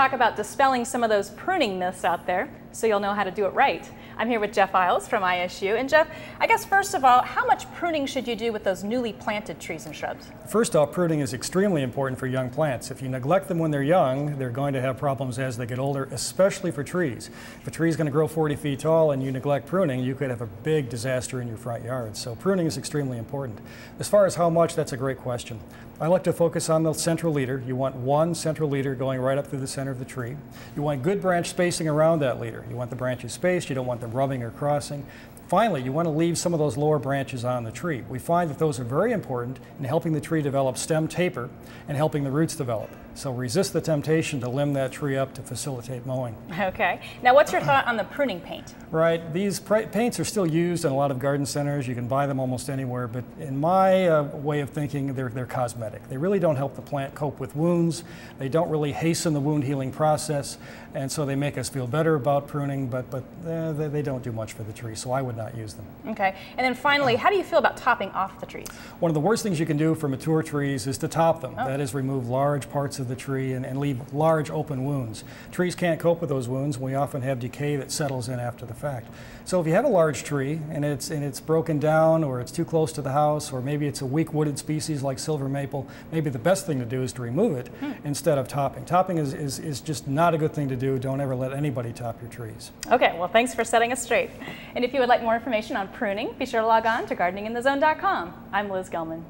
talk about dispelling some of those pruning myths out there so you'll know how to do it right. I'm here with Jeff Iles from ISU. And Jeff, I guess first of all, how much pruning should you do with those newly planted trees and shrubs? First off, pruning is extremely important for young plants. If you neglect them when they're young, they're going to have problems as they get older, especially for trees. If a tree is going to grow 40 feet tall and you neglect pruning, you could have a big disaster in your front yard. So pruning is extremely important. As far as how much, that's a great question. I like to focus on the central leader. You want one central leader going right up through the center of the tree. You want good branch spacing around that leader. You want the branches spaced, you don't want them rubbing or crossing. Finally, you want to leave some of those lower branches on the tree. We find that those are very important in helping the tree develop stem taper and helping the roots develop. So resist the temptation to limb that tree up to facilitate mowing. Okay. Now what's your thought on the pruning paint? Right. These paints are still used in a lot of garden centers. You can buy them almost anywhere, but in my way of thinking, they're cosmetic. They really don't help the plant cope with wounds. They don't really hasten the wound healing process, and so they make us feel better about pruning, but they don't do much for the tree, so I would not use them. Okay. And then finally, how do you feel about topping off the trees? One of the worst things you can do for mature trees is to top them. That is, remove large parts of the tree and leave large open wounds. Trees can't cope with those wounds. We often have decay that settles in after the fact. So if you have a large tree and it's broken down, or it's too close to the house, or maybe it's a weak wooded species like silver maple, maybe the best thing to do is to remove it instead of topping. Topping is just not a good thing to do. Don't ever let anybody top your trees. Okay, well, thanks for setting us straight. And if you would like more information on pruning, be sure to log on to gardeninginthezone.com. I'm Liz Gelman.